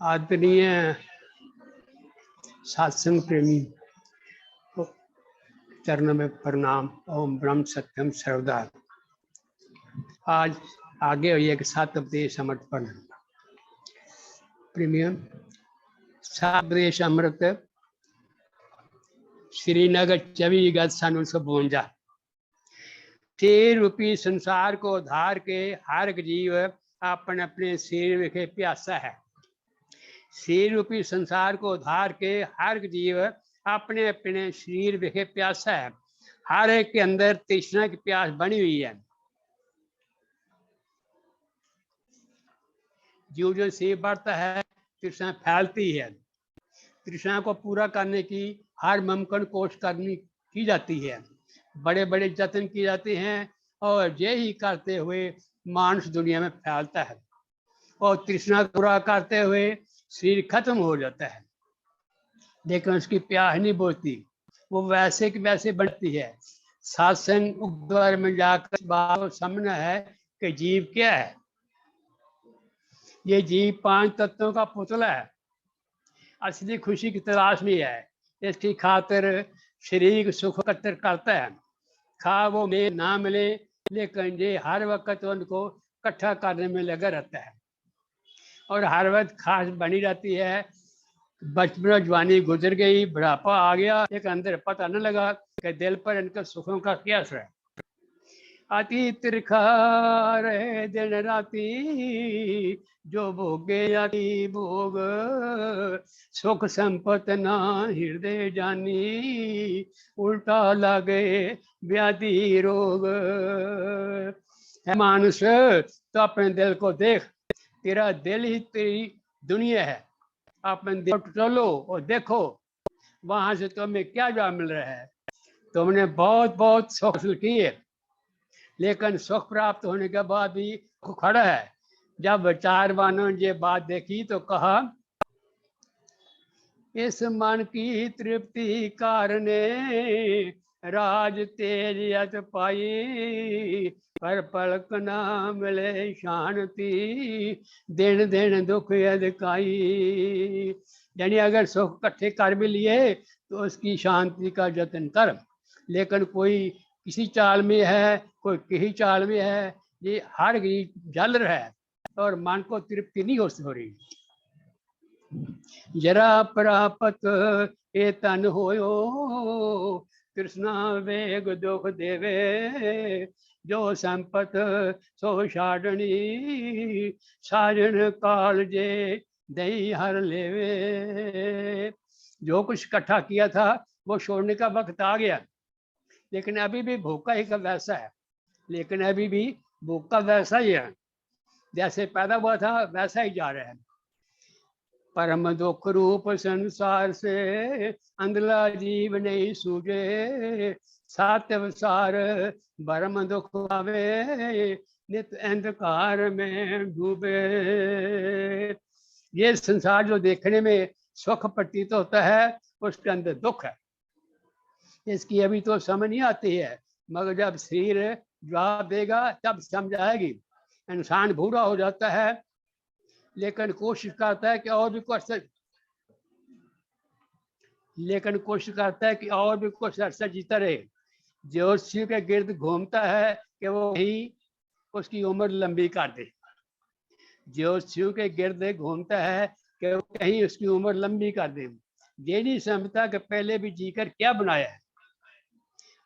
आदरणीय सत्संग प्रेमी को चरणों में प्रणाम। ओम ब्रह्म सत्यम सर्वदा। आज आगे हुई एक सात उपदेश समर्पण। प्रीमियम सात उपदेश अमृत श्रीनगर 24 अगस्त सन 1952। शरीर रूपी संसार को धार के हर एक जीव अपने अपने शरीर विखे प्यासा है। शरीर रूपी संसार को धार के हर एक जीव अपने अपने शरीर विखे प्यासा है। हर एक के अंदर तृष्णा की प्यास बनी हुई है। जो जो शरीर बढ़ता है तृष्णा फैलती है। तृष्णा को पूरा करने की हर मुमकिन कोशिश करनी की जाती है। बड़े बड़े यत्न किए जाते हैं और यही करते हुए मानस दुनिया में फैलता है और तृष्णा पूरा करते हुए शरीर खत्म हो जाता है, लेकिन उसकी प्यास नहीं बुझती। वो वैसे की वैसे बढ़ती है। सत्संग उपद्वार में जाकर बात समझना है कि जीव क्या है। ये जीव 5 तत्वों का पुतला है। असली खुशी की तलाश में है। इसकी खातिर शरीर सुख एकत्र करता है। खा वो मिले ना मिले, लेकिन ये हर वक्त उनको इकट्ठा करने में लगा रहता है और हर वक्त खास बनी रहती है। बचपन जवानी गुजर गई, बुढ़ापा आ गया, एक अंदर पता न लगा कि दिल पर इनके सुखों का क्या असर है। अति तिरखा रहे दिन राती, जो भोगे अति भोग, सुख संपत ना हृदय जानी, उल्टा लगे व्याधि रोग। है मानुष, तो अपने दिल को देख। तेरा दिल ही तेरी दुनिया है। अपने दिल को टोलो और देखो वहां से तुम्हें क्या जवाब मिल रहा है। तुमने बहुत बहुत सुख किए, लेकिन सुख प्राप्त होने के बाद भी खड़ा है। जब विचारवानों ने ये बात देखी तो कहा, इस मन की तृप्ति कारणे राज तेज यत पाई, पर पलक ना मिले शांति, दिन दिन दुख अधिकाई। यानी अगर सुख इकट्ठे कर भी लिए तो उसकी शांति का जतन कर, लेकिन कोई किसी चाल में है, कोई किसी चाल में है। ये हर जल रहा है और मन को तृप्ति नहीं हो रही। जरा प्रापत ए तन होयो, कृष्णा वेग दुख देवे, जो संपत सो छाड़नी, साजन काल जे दई हर लेवे। जो कुछ इकट्ठा किया था वो छोड़ने का वक्त आ गया, लेकिन अभी भी भूखा ही का वैसा है। लेकिन अभी भी भूखा वैसा ही है, जैसे पैदा हुआ था वैसा ही जा रहा है। परम दुख रूप संसार से अंधला जीव नहीं सूझे, सात्यवसार परम दुख आवे, नित अंधकार में डूबे। ये संसार जो देखने में सुख प्रतीत होता है, उसके अंदर दुख है। इसकी अभी तो समझ नहीं आती है, मगर जब शरीर जवाब देगा तब समझ आएगी। इंसान बूढ़ा हो जाता है, लेकिन कोशिश करता है कि और भी कुछ अरसा जीता रहे। ज्योतिषी के गिर्द घूमता है कि वो ही उसकी उम्र लंबी कर दे। ज्योतिषी के गिर्द घूमता है कि वो कहीं उसकी उम्र लंबी कर दे। ये नहीं समझता कि पहले भी जीकर क्या बनाया है,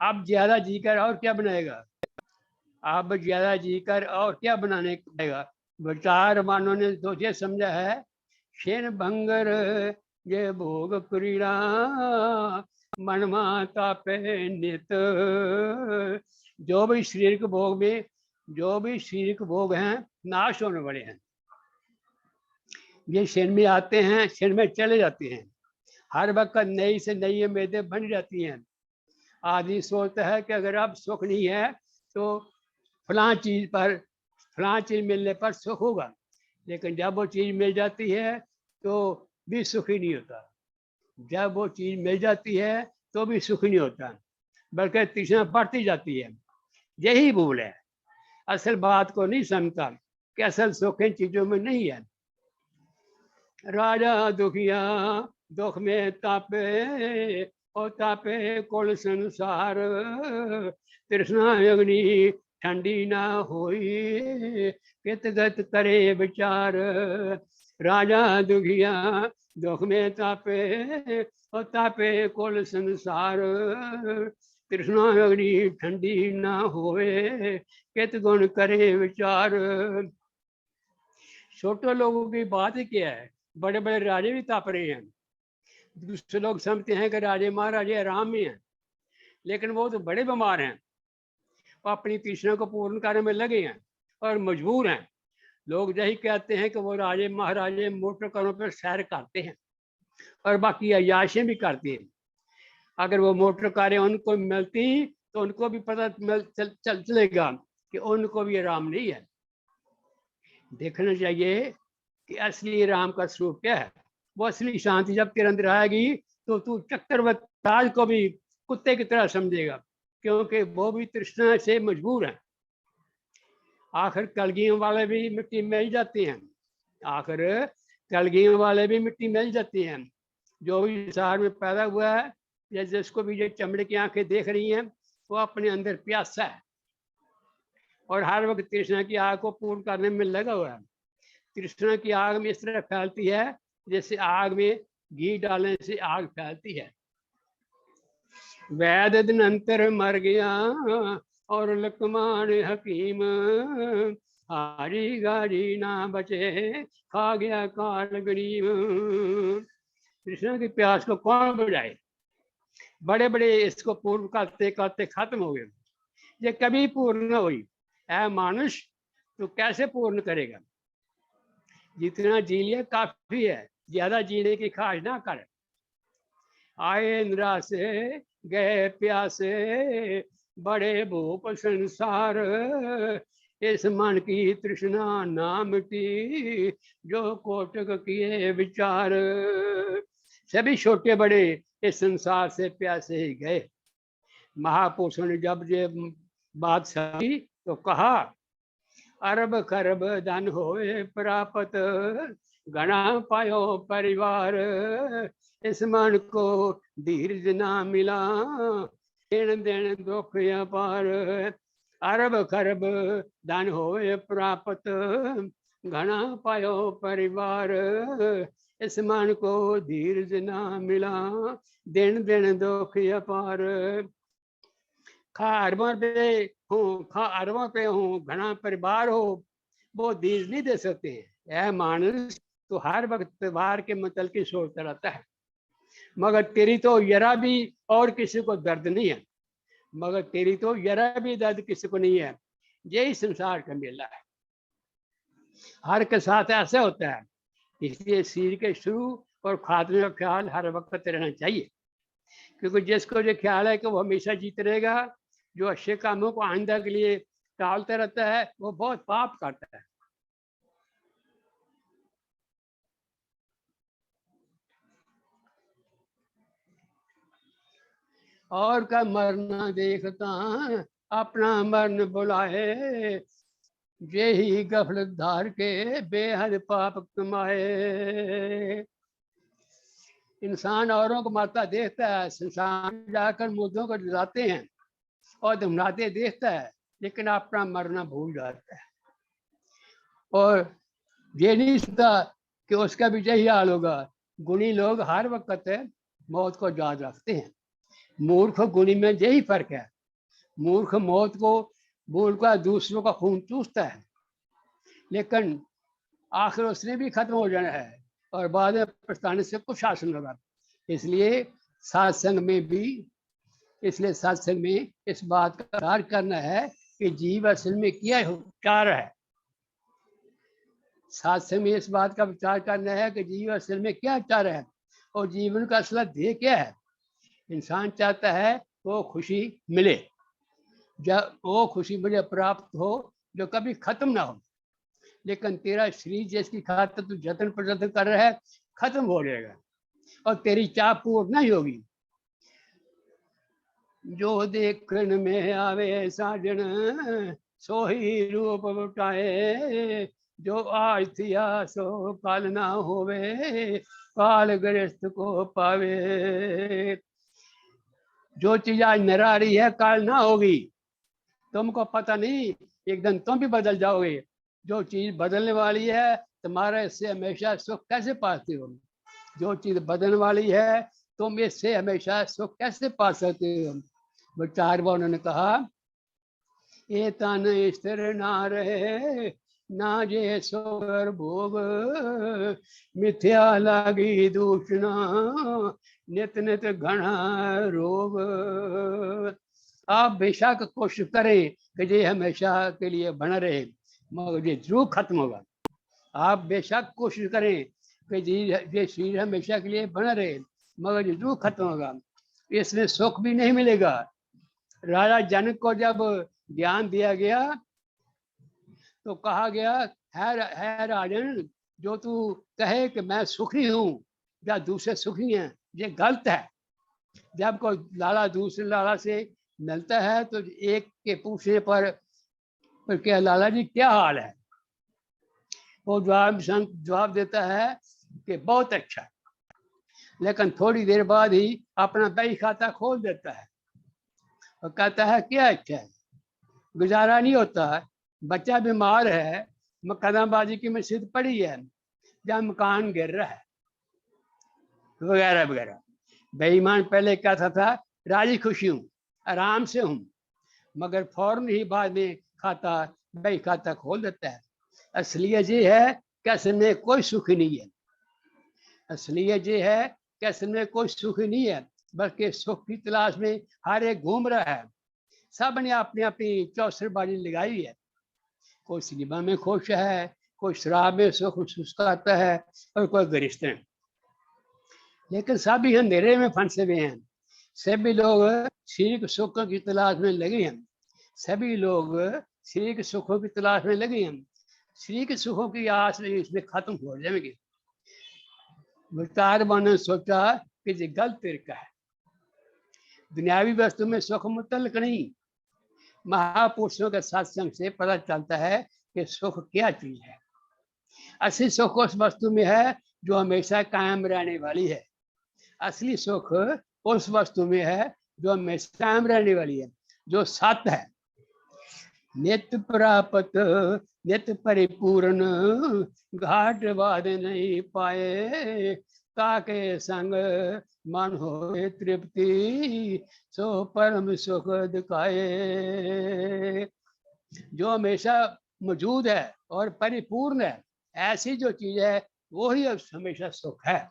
अब ज्यादा जीकर और क्या बनाएगा। अब ज्यादा जीकर और क्या बनाने पड़ेगा। विचार मानों ने तो ये समझा है, क्षीण भंगर ये भोग क्रीड़ा, मन माता पे नित। जो भी शरीर के भोग में, जो भी शरीर के भोग हैं नाश होने वाले हैं। ये क्षण में आते हैं, क्षण में चले जाते हैं। हर वक्त नई से नई उम्मीदें बन जाती हैं। आदमी सोचता है कि अगर अब सुख नहीं है तो फलां चीज मिलने पर सुख होगा, लेकिन जब वो चीज मिल जाती है तो भी सुख ही नहीं होता। जब वो चीज मिल जाती है तो भी सुख नहीं होता, बल्कि तृष्णा बढ़ती जाती है। यही भूल है। असल बात को नहीं समझता कि असल सुख इन चीजों में नहीं है। राजा दुखिया दुख में तापे और तापे कुल संसार, तृष्णा अग्नि ठंडी ना होई कित गत करे विचार। राजा दुखिया दुख में तापे और तापे कुल संसार, तृष्णा अग्नि ठंडी ना होए कित गुण करे विचार। छोटे लोगों की बात ही क्या है, बड़े बड़े राजे भी ताप रहे हैं। दूसरे लोग समझते हैं कि राजे महाराजे आराम में हैं, लेकिन वो तो बड़े बीमार हैं, वो अपनी तृष्णा को पूर्ण करने में लगे हैं और मजबूर हैं। लोग यही कहते हैं कि वो राजे महाराजे मोटर कारों पर सैर करते हैं और बाकी अयाशें भी करते हैं। अगर वो मोटर कारें उनको मिलती तो उनको भी पता चलेगा कि उनको भी आराम नहीं है। देखना चाहिए कि असली राम का स्वरूप क्या है। वो असली शांति जब तेरे अंदर आएगी तो तू चक्रवर्ती को भी कुत्ते की तरह समझेगा, क्योंकि वो भी तृष्णा से मजबूर है। आखिर कलगियों वाले भी मिट्टी मिल जाती हैं, आखिर कलगियों वाले भी मिट्टी मिल जाती हैं। जो भी संसार में पैदा हुआ है या जिसको भी ये चमड़े की आंखें देख रही हैं, वो अपने अंदर प्यासा है और हर वक्त तृष्णा की आग को पूर्ण करने में लगा हुआ है। तृष्णा की आग में इस तरह फैलती है जैसे आग में घी डालने से आग फैलती है। वैद दिन अंतर मर गया और लकमान हकीम, हारी गारी ना बचे खा गया काल गरीब। कृष्ण की प्यास को कौन बुझाए? बड़े बड़े इसको पूर्ण करते करते खत्म हो गए, ये कभी पूर्ण न हुई। ऐ मानुष, तो कैसे पूर्ण करेगा? जितना जी लिया काफी है, ज्यादा जीने की ख्वाहिश ना कर। आए निराशे गए प्यासे बड़े भूप संसार, इस मन की तृष्णा ना मिटी जो कोटक किए विचार। सभी छोटे बड़े इस संसार से प्यासे ही गए। महापुरुषों ने जब ये बात समझी तो कहा, अरब खरब धन होए प्राप्त घना पायो परिवार, इस मन को धीरज ना मिला देन देन दुख अपार। अरब खरब धन होए प्राप्त घना पायो परिवार, इस मन को धीरज ना मिला दिन दिन दुख अपार। खा अरबों पे हूँ, खा अरबों पे हूँ, घना परिवार हो, वो धीरज नहीं दे सकते। यह मानस तो हर वक्त परिवार के मतलब की सोचता रहता है, मगर तेरी तो जरा भी और किसी को दर्द नहीं है, मगर तेरी तो जरा भी दर्द किसी को नहीं है। यही संसार का मेला है, हर के साथ ऐसा होता है। इसलिए शरीर के शुरू और खात्मे का ख्याल हर वक्त रहना चाहिए, क्योंकि जिसको जो ख्याल है कि वो हमेशा जीत रहेगा, जो अच्छे कामों को आइंदा के लिए टालता रहता है, वो बहुत पाप करता है। और का मरना देखता अपना मरण बुलाए, जे ही गफलत धार के बेहद पाप कमाए। इंसान औरों को मारता देखता है, संसार जाकर मुर्दों को जलाते हैं और धमलाते देखता है, लेकिन अपना मरना भूल जाता है और ये नहीं सुनता कि उसका भी यही हाल होगा। गुणी लोग हर वक्त मौत को याद रखते हैं, मूर्ख गुणी में यही फर्क है। मूर्ख मौत को भूलकर दूसरों का खून चूसता है, लेकिन आखिर उसने भी खत्म हो जाना है और बाद में पछताने से कुछ हासिल होगा। इसलिए सत्संग में इस बात का विचार करना है कि जीव असल में क्या चाह रहा है। सत्संग में इस बात का विचार करना है कि जीव असल में क्या चाह रहा है और जीवन का असल ध्येय क्या है। इंसान चाहता है वो खुशी मिले, जब वो खुशी मुझे प्राप्त हो जो कभी खत्म ना हो, लेकिन तेरा शरीर जिसकी खातिर तू जतन प्रयत्न कर रहा है खत्म हो जाएगा और तेरी चाह पूर्ण नहीं होगी। जो देखने में आवे साजन सोही रूप उठाए, जो आज थिया सो काल ना होवे, काल गृहस्थ को पावे। जो चीज आज निरारी है काल ना होगी, तुमको पता नहीं, एक दिन तुम भी बदल जाओगे। जो चीज बदलने वाली है तुम्हारा इससे हमेशा सुख कैसे पाते हो? जो चीज बदलने वाली है तुम इससे हमेशा सुख कैसे पा सकते हो? विचार उन्होंने कहा, ये तन स्थिर ना रहे, ना जे सोगर भोग, मिथ्या लगी दूषणा, नित नित घना रोग। आप बेशक कोशिश करें कि ये हमेशा के लिए बना रहे, मगर ये जरूर खत्म होगा। आप बेशक कोशिश करें कि ये शरीर हमेशा के लिए बना रहे, मगर ये जरूर खत्म होगा, इसमें सुख भी नहीं मिलेगा। राजा जनक को जब ज्ञान दिया गया तो कहा गया, है राजन, जो तू कहे कि मैं सुखी हूं या दूसरे सुखी हैं, ये गलत है। जब कोई लाला दूसरे लाला से मिलता है तो एक के पूछने पर क्या लाला जी क्या हाल है, वो जवाब देता है कि बहुत अच्छा है, लेकिन थोड़ी देर बाद ही अपना बैंक खाता खोल देता है और कहता है क्या अच्छा है, गुजारा नहीं होता है, बच्चा बीमार है, कदमबाजी की मस्जिद पड़ी है, जहाँ मकान गिर रहा है, वगैरह वगैरह। बेईमान पहले कहता था राजी खुशी हूँ, आराम से हूँ, मगर फौरन ही बाद में बैंक खाता खोल देता है। असलियत ये है कि असल में कोई सुख नहीं है। असलियत ये है कि असल में कोई सुख नहीं है, बल्कि सुख की तलाश में हर एक घूम रहा है। सब ने अपनी अपनी चौसरबाजी लगाई है। कोई सिनेमा में खुश है, कोई शराब में सुख महसूस करता है, और कोई गरिश्ते में। लेकिन सभी अंधेरे में फंसे हुए हैं। सभी लोग शारीरिक सुखों की तलाश में लगे हैं। सभी लोग शारीरिक सुखों की तलाश में लगे हैं। शारीरिक सुखों की आस इसमें खत्म हो जाएंगे। विचारवान ने सोचा कि ये गलत तरीका है। दुनियावी वस्तु में सुख मुतल्लक नहीं, महापुरुषों के सत्संग से पता चलता है कि सुख क्या चीज है। असली सुख उस वस्तु में है जो हमेशा कायम रहने वाली है। असली सुख उस वस्तु में है जो हमेशा कायम रहने वाली है, जो सत्य है। नित्य प्राप्त नित्य परिपूर्ण, घाट बाध नहीं पाए, ताके संग मन हो तृप्ति, सो परम सुख दिखाए। जो हमेशा मौजूद है और परिपूर्ण है, ऐसी जो चीज है वो ही हमेशा सुख है।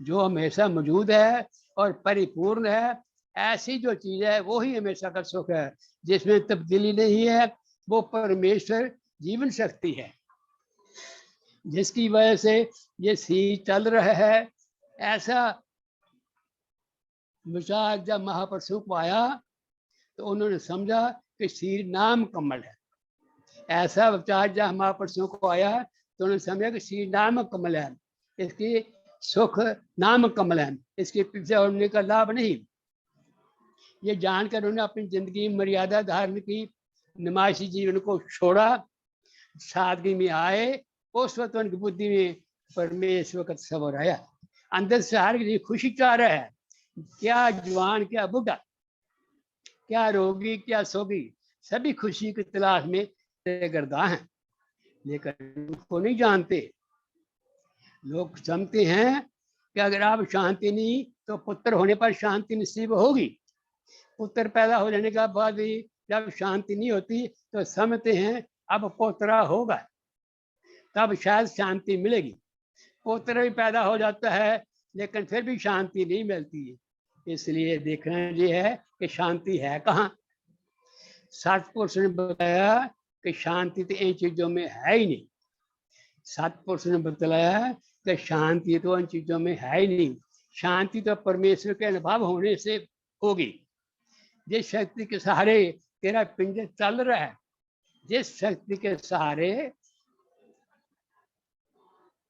जो हमेशा मौजूद है और परिपूर्ण है, ऐसी जो चीज है वो ही हमेशा का सुख है, जिसमें तब्दीली नहीं है। वो परमेश्वर जीवन शक्ति है, जिसकी वजह से ये सी चल रहा है। ऐसा विचार जब महापुरुषों को आया तो उन्होंने समझा कि शीर नाम कमल है। ऐसा विचार जब महापुरुषों को आया तो उन्होंने समझा कि शीर नाम कमल है, इसकी सुख नाम कमल है, इसके पीछे उड़ने का लाभ नहीं। ये जानकर उन्होंने अपनी जिंदगी में मर्यादा धारण की, नुमाइशी जीवन को छोड़ा, सादगी में आए। उस वक्त उनकी बुद्धि में परमेश्वर का तस्वर आया। अंदर से हर किसी खुशी चाह रहा है, क्या जवान क्या बुढ़ा, क्या रोगी क्या सोगी, सभी खुशी की तलाश में गर्दा हैं, लेकिन उसको नहीं जानते। लोग समझते हैं कि अगर आप शांति नहीं तो पुत्र होने पर शांति नसीब होगी। पुत्र पैदा हो जाने के बाद भी जब शांति नहीं होती तो समझते हैं अब पोतरा होगा, तब शायद शांति मिलेगी। पोतरा भी पैदा हो जाता है लेकिन फिर भी शांति नहीं मिलती। इसलिए देखना ये है कि शांति है कहाँ। सतपुरुष ने बताया कि शांति तो इन चीजों में है ही नहीं। सतपुरुष ने बताया कि शांति तो इन चीजों में है ही नहीं। शांति तो परमेश्वर के अनुभव होने से होगी। जिस शक्ति के सहारे तेरा पिंजर चल रहा है, जिस शक्ति के सहारे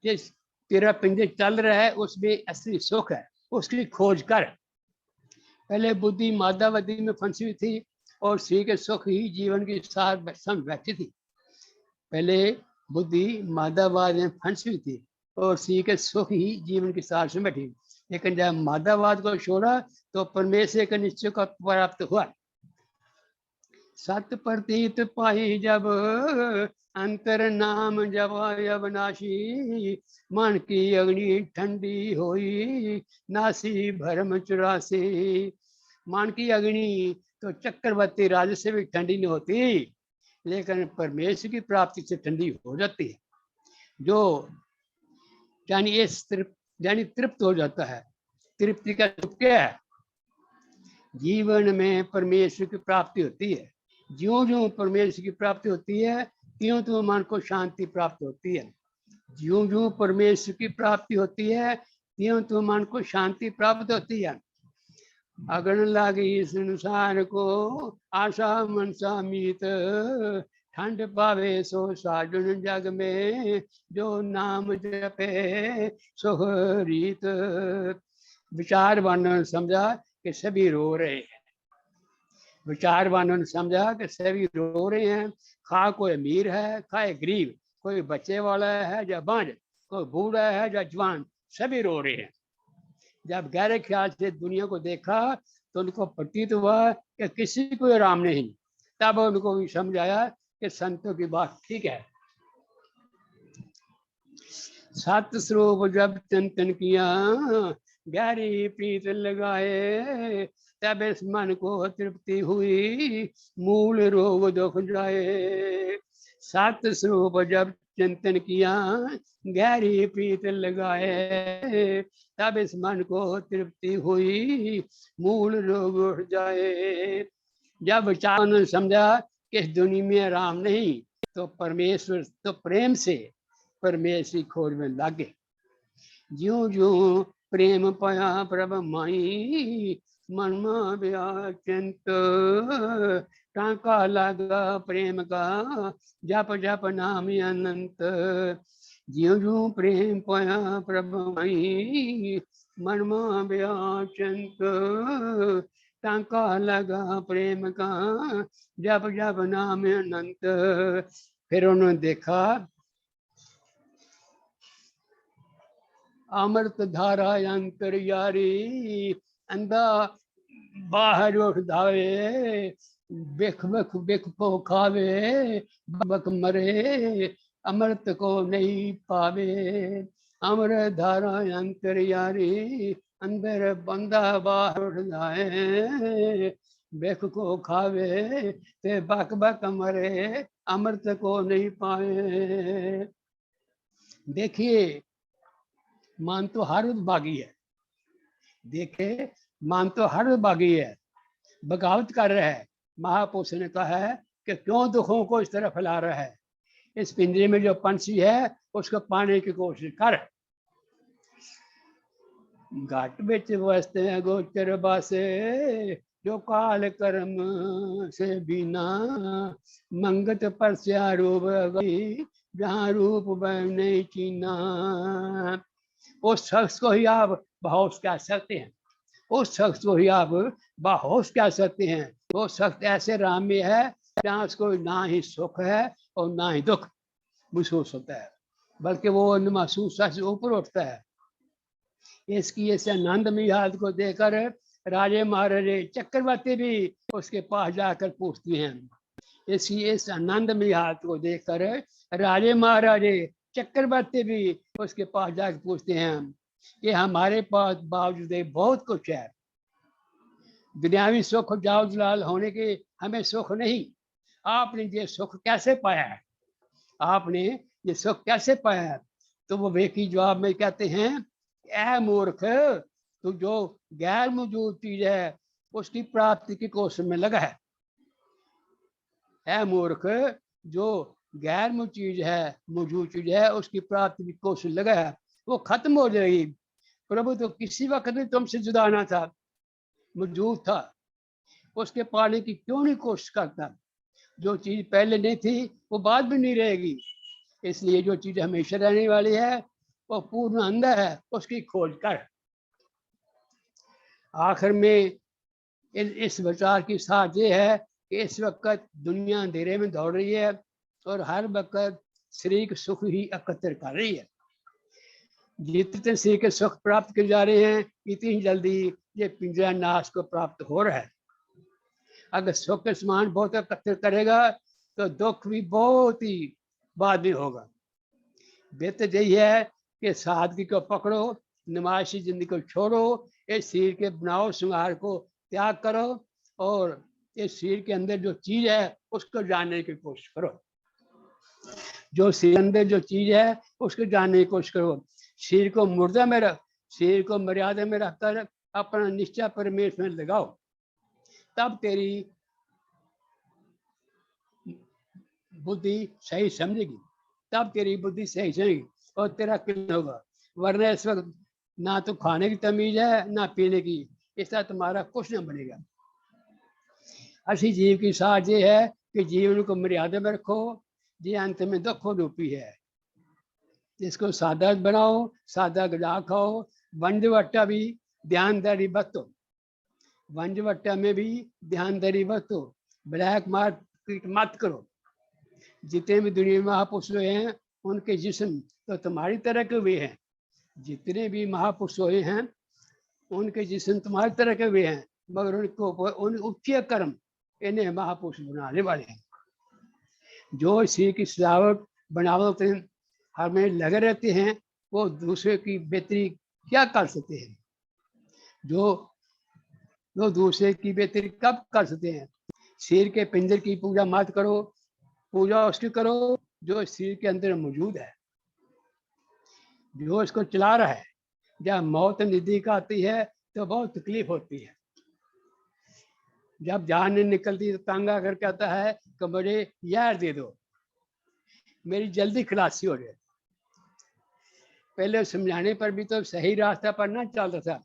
जिस तेरा पिंजर चल रहा है उसमें असली सुख है, उसकी खोज कर। पहले बुद्धि मादावती में फंसी हुई थी और श्री के सुख ही जीवन की सार समझ बैठी थी। पहले बुद्धि मादावाद में फंसी हुई थी और सी के सुख ही जीवन की सार में बैठी। लेकिन जब मादावाद को छोड़ा तो परमेश्वर के निश्चय का प्राप्त हुआ। सत प्रतीत पाई जब अंतर नाम जब अविनाशी, मन की अग्नि ठंडी होई नासी भरम चुरासी। मन की अग्नि तो चक्रवर्ती राज से भी ठंडी नहीं होती, लेकिन परमेश्वर की प्राप्ति से ठंडी हो जाती है। जो यानी तृप्त हो जाता है। तृप्ति का सुख क्या है? जीवन में परमेश्वर की प्राप्ति होती है। ज्यों ज्यों परमेश्वर की प्राप्ति होती है त्यों त्यों मन को शांति प्राप्त होती है। ज्यों ज्यों परमेश्वर की प्राप्ति होती है त्यों त्यों मन को शांति प्राप्त होती है। अगन लागी संसार को आशा मनसा मीत, ठंड पावे सो साजन जग में जो नाम जपे सो रीत। विचारवानों ने समझा कि सभी रो रहे हैं। विचारवानों ने समझा कि सभी रो रहे हैं। खा कोई अमीर है, खाए गरीब, कोई बच्चे वाला है या बांझ, कोई बूढ़ा है या जवान, सभी रो रहे हैं। जब गहरे ख्याल से दुनिया को देखा तो उनको प्रतीत हुआ कि किसी को आराम नहीं। तब उनको भी समझ आया कि संतों की बात ठीक है। सत स्वरूप जब चिंतन किया गहरी प्रीत लगाए, तब इस मन को तृप्ति हुई मूल रोग दुख जाए। सत स्वरूप जब चिंतन किया गहरी प्रीत लगाए, तब इस मन को तृप्ति हुई मूल रोग उठ जाए। जब विचारों ने समझा कि इस दुनिया में आराम नहीं, तो परमेश्वर तो प्रेम से परमेश्वर खोज में लागे। ज्यों ज्यों प्रेम पाया प्रभ माई, मन में व्याचिंत टांका लगा प्रेम का जप जप नाम अनंत। ज्यों ज्यों प्रेम पाया प्रभ माई, मन में व्याचिंत टांका लगा प्रेम का जप जप नाम अनंत। फिर उन्होंने देखा अमृत धारा अंतर्यारी, अंधा बाहर उठ धावे, बिख बिख बिख को खावे, बक मरे अमृत को नहीं पावे। अमृत धारा अंतर्यारी, अंदर बंदा बाहर उठ जाए, बिख को खावे ते बक बक मरे अमृत को नहीं पाए। देखिए मान तो हर बागी है। देखे मान तो हर बागी है, बगावत कर रहा है। महापुरुष ने कहा है कि क्यों दुखों को इस तरह फैला रहा है। इस पिंजरे में जो पंछी है उसको पाने की कोशिश कर। घाट बिच वसते गोचर बासे, जो काल कर्म से बिना मंगत पर रूप गई, जहाँ रूप नहीं चीना। उस शख्स को ही आप बेहोश कह सकते हैं। उस शख्स को ही आप बेहोश कह सकते हैं। वो शख्स ऐसे राह में है जहाँ उसको ना ही सुख है और ना ही दुख महसूस होता है, बल्कि वो महसूस से ऊपर उठता है। इसकी इस आनंद में याद को देकर राजे महाराजे चक्रवर्ती भी उसके पास जाकर पूछते हैं। इसकी इस आनंद में याद को देखकर राजे महाराजे चक्रवर्ती भी उसके पास जाकर पूछते हैं कि हमारे पास बावजूद बहुत कुछ है, दुनियावी सुख जाओ जलाल होने के हमें सुख नहीं। आपने ये सुख कैसे पाया है? आपने ये सुख कैसे पाया है? तो वो व्यक्ति जवाब में कहते हैं, ऐ मूर्ख, तो जो गैर मौजूद चीज है उसकी प्राप्ति की कोशिश में लगा है। ऐ मूर्ख, जो गैर मौजूद चीज है उसकी प्राप्ति की कोशिश लगा है, वो खत्म हो जाएगी। प्रभु तो किसी वक्त भी तुमसे जुदा ना था, मौजूद था, उसके पाने की क्यों नहीं कोशिश करता? जो चीज पहले नहीं थी वो बाद में नहीं रहेगी। इसलिए जो चीज हमेशा रहने वाली है वो पूर्ण अंदर है, उसकी खोज कर। आखिर में इस विचार की साथ ये है कि इस वक्त दुनिया अंधेरे में दौड़ रही है और हर वक्त शरीर सुख ही एकत्र कर रही है। जितने शरीर के सुख प्राप्त कर जा रहे हैं, इतनी जल्दी ये पिंजरा नाश को प्राप्त हो रहा है। अगर सुख के समान बहुत एकत्र करेगा तो दुख भी बहुत ही बाद में होगा। बेहतर यही है कि सादगी को पकड़ो, नमाशी जिंदगी को छोड़ो, इस शरीर के बनाओ श्रृंगार को त्याग करो और इस शरीर के अंदर जो चीज है उसको जानने की कोशिश करो। जो शरीर के अंदर जो चीज है उसको जानने की कोशिश करो। शरीर को मुर्दा में रख, शरीर को मर्यादा में रखकर अपना निश्चय परमेश्वर में लगाओ, तब तेरी बुद्धि सही समझेगी, तब तेरी बुद्धि सही समझेगी और तेरा कल्याण होगा। वरना इस वक्त ना तो खाने की तमीज है ना पीने की, इसका तुम्हारा कुछ न बनेगा। असली जीव की साज ये है कि जीवन को मर्यादा में रखो, ये अंत में दुख रूपी है। इसको सादा बनाओ, सादा गजा खाओ, वंजवट्टा भी ध्यानदारी बरतो, वंजवट्टा में भी ध्यानदारी बरतो, ब्लैक मार्केट मत करो। जितने भी दुनिया में महापुरुष हैं उनके जिस्म तो तुम्हारी तरह के हुए हैं, जितने भी महापुरुष हुए हैं उनके जिस्म तुम्हारी तरह के हुए हैं, मगर उनको उन उच्च कर्म इन्हें महापुरुष बनाने वाले हैं। जो शरीर की सजावट बनावट हमें लगे रहते हैं वो दूसरे की बेहतरी क्या कर सकते हैं? जो दूसरे की बेहतरी कब कर सकते हैं? शरीर के पिंजर की पूजा मत करो, पूजा उसकी करो जो शरीर के अंदर मौजूद है, जो इसको चला रहा है। जब मौत नजदीक आती है तो बहुत तकलीफ होती है। जब जान नहीं निकलती तो तंग आकर कहता है कि मुझे यार दे दो, मेरी जल्दी खलासी हो जाए। पहले समझाने पर भी तो सही रास्ता पर ना चलता था।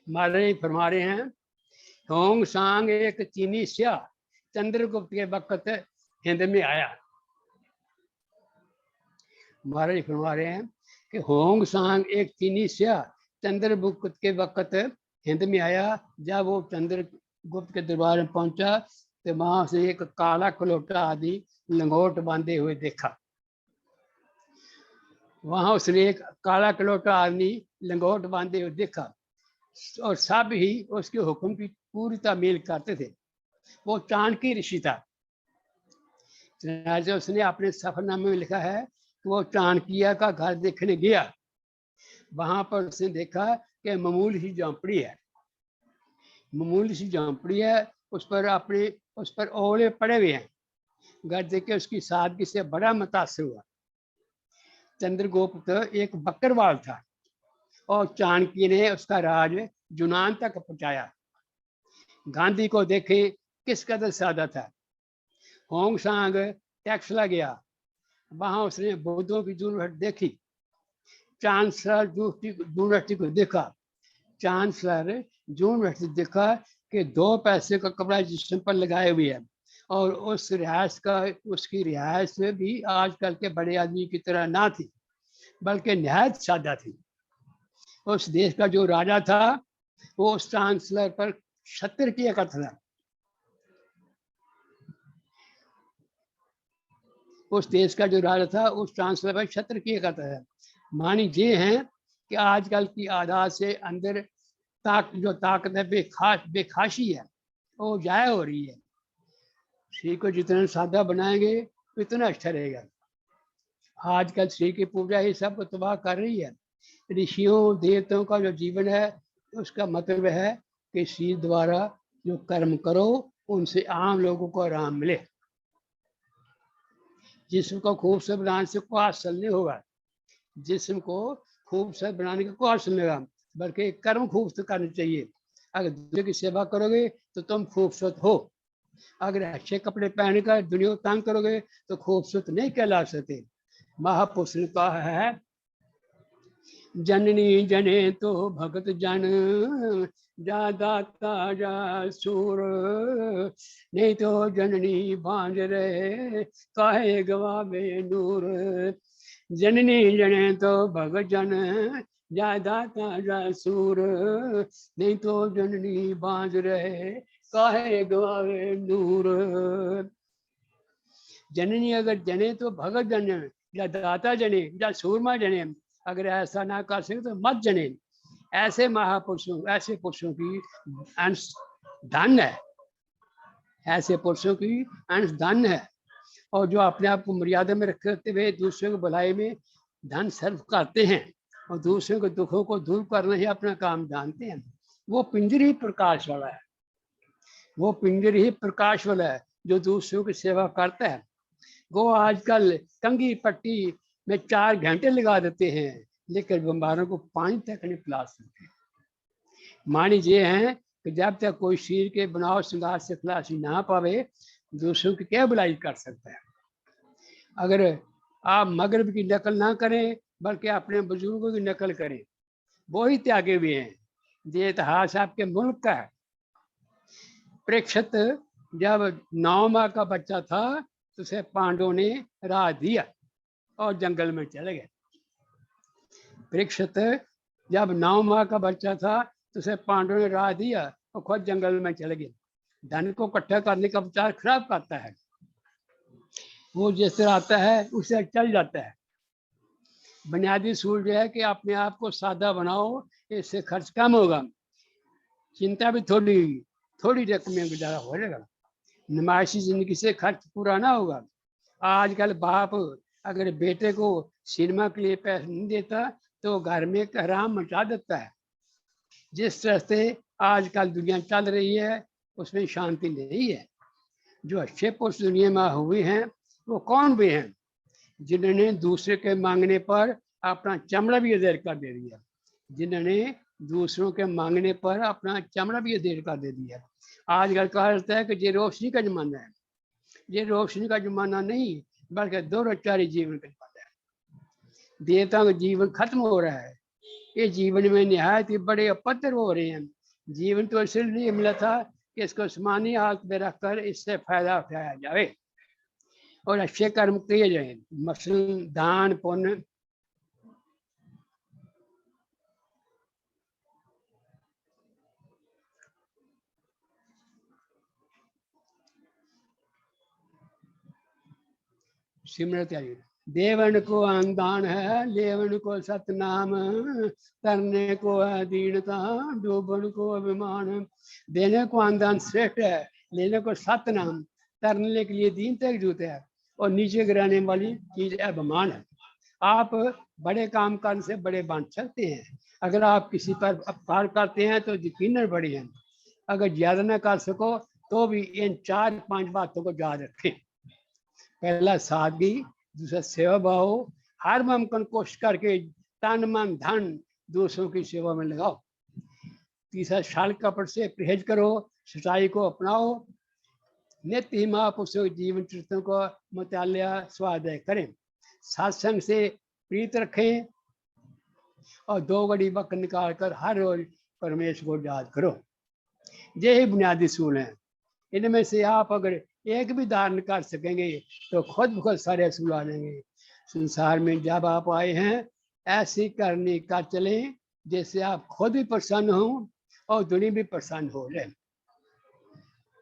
महाराज फरमा रहे हैं, होंग सांग एक चीनी स्या चंद्रगुप्त के वक्त हिंद में आया। महाराज फरमा रहे हैं कि होंग सांग एक चीनी स्या चंद्रगुप्त के वक्त हिंद में आया। जब वो चंद्रगुप्त के दरबार में पहुंचा तो वहां से एक काला कलोटा आदि लंगोट बांधे हुए देखा। वहां उसने एक काला कलोटा आदमी लंगोट बांधे हुए देखा और सब ही उसके हुक्म की पूरी तामील करते थे। वो चाणक्य ऋषि था। उसने अपने सफरनामे में लिखा है कि वो चाणक्य का घर देखने गया। वहां पर उसने देखा कि मामूली सी झोंपड़ी है, मामूली सी झोंपड़ी है, उस पर ओले पड़े हुए हैं। घर देख के उसकी सादगी से बड़ा मुतासिर हुआ। चंद्रगुप्त एक बकरवाल था और चाणक्य ने उसका राज यूनान तक पहुंचाया। गांधी को देखें किस कदर सादा था। होंग सांग टैक्सला गया, वहां उसने बुद्धों की यूनिवर्सिटी देखी। चांसलर यूनिवर्सिटी को देखा, चांसलर यूनिवर्सिटी देखा कि 2 पैसे का कपड़ा जिस्म पर लगाए हुए है और उस रिहायश का उसकी रिहायश में भी आजकल के बड़े आदमी की तरह ना थी, बल्कि निहायत सादा थी। उस देश का जो राजा था वो उस चांसलर पर छत्र किया करता था। उस देश का जो राजा था उस चांसलर पर छत्र किया करता था। मानी ये है कि आजकल की आदत से अंदर जो ताकत है बेखाशी है वो जाया हो रही है। श्री को जितना सादा बनाएंगे उतना अच्छा रहेगा। आजकल श्री की पूजा ही सबको तबाह कर रही है। ऋषियों देवताओं का जो जीवन है उसका मतलब है कि श्री द्वारा जो कर्म करो उनसे आम लोगों को आराम मिले। जिस्म को खूबसूरत बनाने से कोई हासिल नहीं होगा, जिस्म को खूबसूरत बनाने का कोई हासिल नहीं होगा, बल्कि कर्म खूबसूरत करने चाहिए। अगर दूसरे की सेवा करोगे तो तुम खूबसूरत हो। अगर अच्छे कपड़े पहनकर दुनिया को तंग करोगे तो खूबसूरत नहीं कहला सकते। महापुरुष ने कहा है, जननी जने तो भगत जन दाता जा सूर, नहीं तो जननी बांझ रहे काहे गवावे नूर। जननी जने तो भगत जन दाता जा सूर, नहीं तो जननी बांझ रहे काहे गवावे नूर। जननी अगर जने तो भगत जने, या दाता जने, या सूरमा जने। अगर ऐसा ना कर सके तो मत जने। ऐसे महापुरुषों, ऐसे पुरुषों की अंश धन है, ऐसे पुरुषों की अंश धन है। और जो अपने आप को मर्यादा में रखते हुए दूसरों की भलाई में धन सर्व करते हैं और दूसरों के दुखों को दूर करना ही अपना काम जानते हैं, वो पिंजर ही प्रकाश वाला है। वो पिंजर ही प्रकाश वाला है जो दूसरों की सेवा करता है। वो आजकल कंघी पट्टी में 4 घंटे लगा देते हैं, लेकिन बीमारों को पानी तक नहीं पिला सकते। मानी ये है कि जब तक कोई शरीर के बनाव श्रृंगार से खलासी ना पावे, दूसरों की क्या भलाई कर सकता है। अगर आप मगरब की नकल ना करें बल्कि अपने बुजुर्गों की नकल करें, वो ही त्यागे हुए हैं। ये इतिहास आपके मुल्क का है। परीक्षित जब 9 माह का बच्चा था तो उसे पांडवों ने राह दिया और जंगल में चले गए। परीक्षित जब 9 माह का बच्चा था तो उसे पांडवों ने राह दिया और खुद जंगल में चले गए। धन को इकट्ठा करने का विचार खराब करता है, वो जिस तरह आता है उसे चल जाता है। बुनियादी सूल जो है कि अपने आप को सादा बनाओ, इससे खर्च कम होगा, चिंता भी थोड़ी रकम में गुजारा हो जाएगा। नुमाइशी जिंदगी से खर्च पूरा ना होगा। आजकल बाप अगर बेटे को सिनेमा के लिए पैसे नहीं देता तो घर में हराम मचा देता है। जिस तरह से आजकल दुनिया चल रही है उसमें शांति नहीं है। जो अच्छे पुरुष दुनिया में हुए हैं वो कौन भी हैं? जिन्होंने दूसरे के मांगने पर अपना चमड़ा भी अधेर कर दे दिया, जिन्होंने दूसरों के मांगने पर अपना चमड़ा भी अधेर कर दे दिया। आजकल कहा जाता है कि ये रोशनी का जमाना है। ये रोशनी का जमाना नहीं बल्कि दुराचारी जीवन का जमाना है। देवताओं का जीवन खत्म हो रहा है। ये जीवन में निहायत ही बड़े अपत्र हो रहे हैं। जीवन तो इसलिए मिला था कि इसको समानी हाथ में रखकर इससे फायदा उठाया जाए और अच्छे कर्म किए जाए, मसलन दान पुण्य। सिमरत देवन को अनुदान है, लेवन को सतनाम, करने को है दीनता, डूबन को अभिमान। देने को अनुदान श्रेष्ठ है, लेने को सतनाम, करने के लिए दीनता की जरूरत है, और नीचे गिराने वाली चीज अभिमान है। आप बड़े काम करने से बड़े बन सकते हैं। अगर आप किसी पर अपकार करते हैं तो यकीनन बड़े हैं। अगर ज्यादा ना कर सको तो भी इन 4-5 बातों को याद रखें। पहला सादगी, दूसरा सेवा भाव, हर मुमकिन कोशिश करके तन मन धन दूसरों की सेवा में लगाओ। तीसरा शाल कपट से परहेज करो, सच्चाई को अपनाओ, नित्य ही महापुरुषों के जीवन चरित्रों को मुतालिया स्वाध्याय करें, सत्संग से प्रीत रखें और 2 घड़ी वक्त निकाल कर हर रोज परमेश्वर को याद करो। ये ही बुनियादी सूल हैं। इनमें से आप अगर एक भी धारण कर सकेंगे तो खुद ब खुद सारे असूल आ जाएंगे। संसार में जब आप आए हैं ऐसी करनी का चलें जिससे आप खुद भी प्रसन्न हो और दुनिया भी प्रसन्न हो जाए।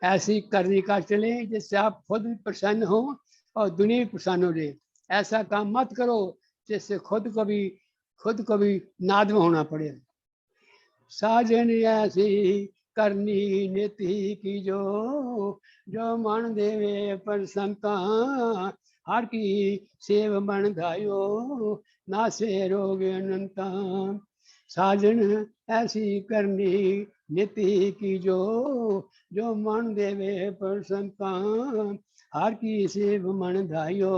ऐसी करनी का चलें जिससे आप खुद भी प्रसन्न हो और दुनिया भी प्रसन्न हो जाए। ऐसा काम मत करो जिससे खुद को भी नादम होना पड़े। साजन ऐसी करनी नीति की जो मन देवे प्रसन्नता, हर की सेव मन धायो नासे रोग अनंता। साजन ऐसी करनी नीति की जो मन देवे प्रसन्नता, हर की सेव मन धायो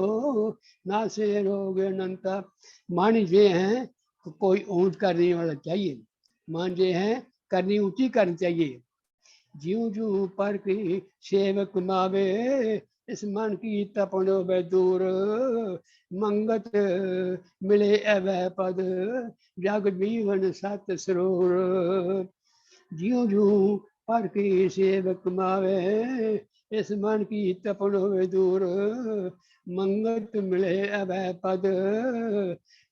नासे रोग अनंता। मान ये है कोई ऊंट करने वाला चाहिए, मान ये है करनी ऊंची करनी चाहिए। ज्यों ज्यों पर की सेवक मावे, इस मन की तपनो वे दूर, मंगत मिले अवै पद जग जीवन सत सरोर। ज्यों ज्यों पर की सेवक मावे, इस मन की तपनो वे दूर, मंगत मिले अवै पद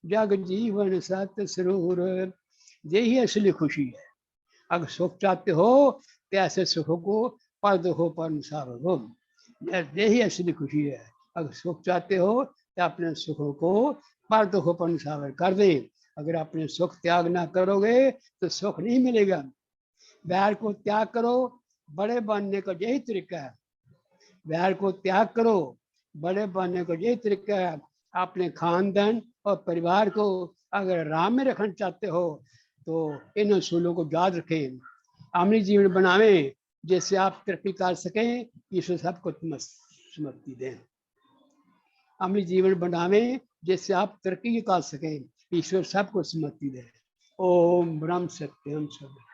जग जीवन सत सरोर। यही असली खुशी है। अगर सुख चाहते हो तो ऐसे सुखों को पर दुखों पर निसार हो, यही असली खुशी है। अगर सुख चाहते हो तो अपने सुखों को पर दुखों पर निशावर कर दें। अगर अपने सुख त्याग ना करोगे तो सुख नहीं मिलेगा। वैर को त्याग करो, बड़े बनने का यही तरीका है। वैर को त्याग करो, बड़े बनने का यही तरीका है। अपने खानदान और परिवार को अगर राम में रखना चाहते हो तो इन असूलों को याद रखें, अमली जीवन बनावें, जिससे आप तरक्की कर सकें। ईश्वर सबको सम्मति दें। अमली जीवन बनावें जिससे आप तरक्की कर सकें। ईश्वर सबको सम्मति दें। ओम ब्रह्म सत्यम सब।